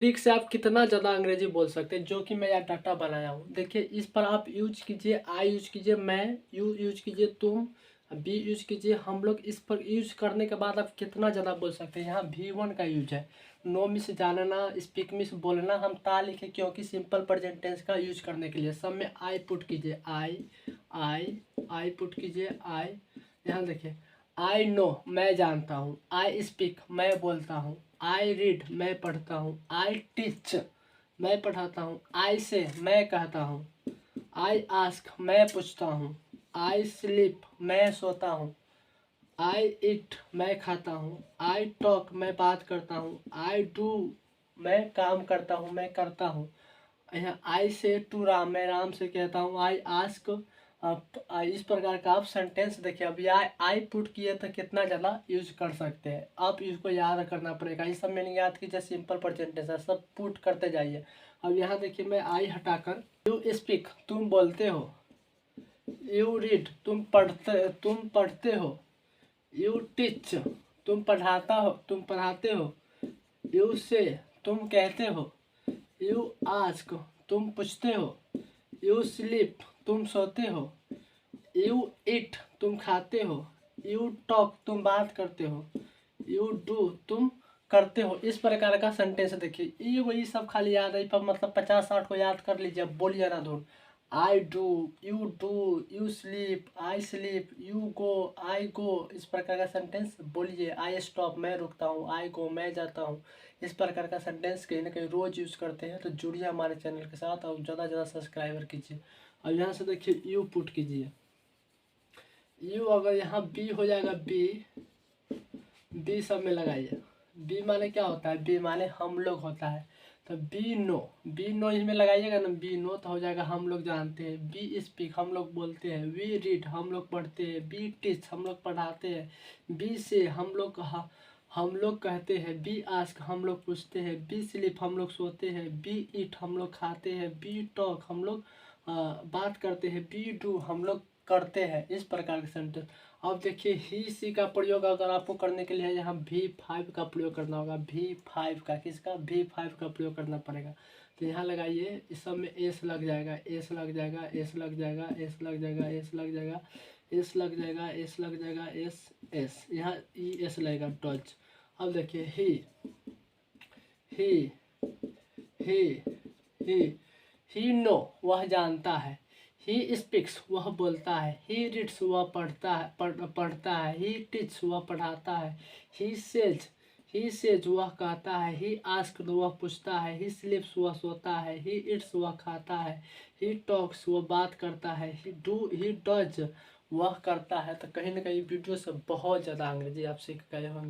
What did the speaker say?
Trick से आप कितना ज़्यादा अंग्रेजी बोल सकते हैं, जो कि मैं यहाँ डाटा बनाया हूँ। देखिए इस पर आप यूज कीजिए, आई यूज कीजिए, मैं, यू यूज कीजिए, तुम, बी यूज कीजिए, हम लोग। इस पर यूज करने के बाद आप कितना ज़्यादा बोल सकते हैं। यहाँ V1 का यूज है, नो मिस जानना, स्पीक मिस बोलना। हम ता लिखे क्योंकि सिंपल प्रेजेंट टेंस का यूज करने के लिए। सब में आई पुट कीजिए, आई पुट कीजिए, आई। यहाँ देखिए, आई नो मैं जानता हूँ, आई स्पीक मैं बोलता हूँ, आई रीड मैं पढ़ता हूँ, आई टीच मैं पढ़ाता हूँ, आई से मैं कहता हूँ, आई आस्क मैं पूछता हूँ, आई स्लीप मैं सोता हूँ, आई ईट मैं खाता हूँ, आई टॉक मैं बात करता हूँ, आई डू मैं काम करता हूँ, मैं करता हूँ। यहाँ आई से टू राम मैं राम से कहता हूँ, आई आस्क। इस प्रकार का आप सेंटेंस देखिए। अब आई पुट किए तो कितना ज़्यादा यूज कर सकते हैं। आप इसको याद करना पड़ेगा। ये सब मैंने याद कीजिए, सिंपल प्रेजेंटेशन सब पुट करते जाइए। अब यहाँ देखिए, मैं आई हटाकर यू स्पीक तुम बोलते हो, यू रीड तुम पढ़ते हो, यू टीच तुम पढ़ाते हो, यू से तुम कहते हो, यू आस्क तुम पूछते हो, यू स्लीप तुम सोते हो, यू ईट तुम खाते हो, यू टॉक तुम बात करते हो, यू डू तुम करते हो। इस प्रकार का सेंटेंस देखिए। ये वही सब खाली याद है पर मतलब 50-60 को याद कर लीजिए। अब बोलिए ना दो। I do, you sleep, I sleep, you go, I go. इस प्रकार का सेंटेंस बोलिए। आई स्टॉप मैं रुकता हूँ, आई गो मैं जाता हूँ। इस प्रकार का सेंटेंस कहीं ना कहीं रोज यूज करते हैं। तो जुड़िए हमारे चैनल के साथ और ज़्यादा से ज़्यादा सब्सक्राइबर कीजिए। और यहाँ से देखिए, यू पुट कीजिए। यू अगर यहाँ बी हो जाएगा, बी सब में लगाइए। बी माने क्या होता है, बी माने हम लोग होता है। तो बी नो इसमें लगाइएगा ना, बी नो तो हो जाएगा हम लोग जानते हैं। बी स्पीक हम लोग बोलते हैं, वी रीड हम लोग पढ़ते हैं, बी टीच हम लोग पढ़ाते हैं, बी से हम लोग कहते हैं, बी आस्क हम लोग पूछते हैं, बी स्लीप हम लोग सोते हैं, बी ईट हम लोग खाते हैं, बी टॉक हम लोग बात करते हैं, बी डू हम लोग करते हैं। इस प्रकार के सेंटेंस। अब देखिए, ही सी का प्रयोग अगर आपको करने के लिए यहाँ V5 का प्रयोग करना होगा। V5 का, किसका, V5 का प्रयोग करना पड़ेगा। तो यहाँ लगाइए, इस सब में एस लग जाएगा, एस लग जाएगा, एस लग जाएगा, एस लग जाएगा, एस लग जाएगा, एस लग जाएगा, एस लग जाएगा, एस यहाँ ई एस लगेगा, डॉज। अब देखिए, ही ही ही नो वह जानता है, ही स्पीक्स वह बोलता है, ही रीड्स वह पढ़ता है, ही टीच वह पढ़ाता है, ही सेज वह कहता है, ही आस्क वह पूछता है, ही स्लीप्स वह सोता है, ही ईट्स वह खाता है, ही टॉक्स वह बात करता है, ही डज वह करता है। तो कहीं ना कहीं वीडियो से बहुत ज़्यादा अंग्रेजी आप सीख गए होंगे।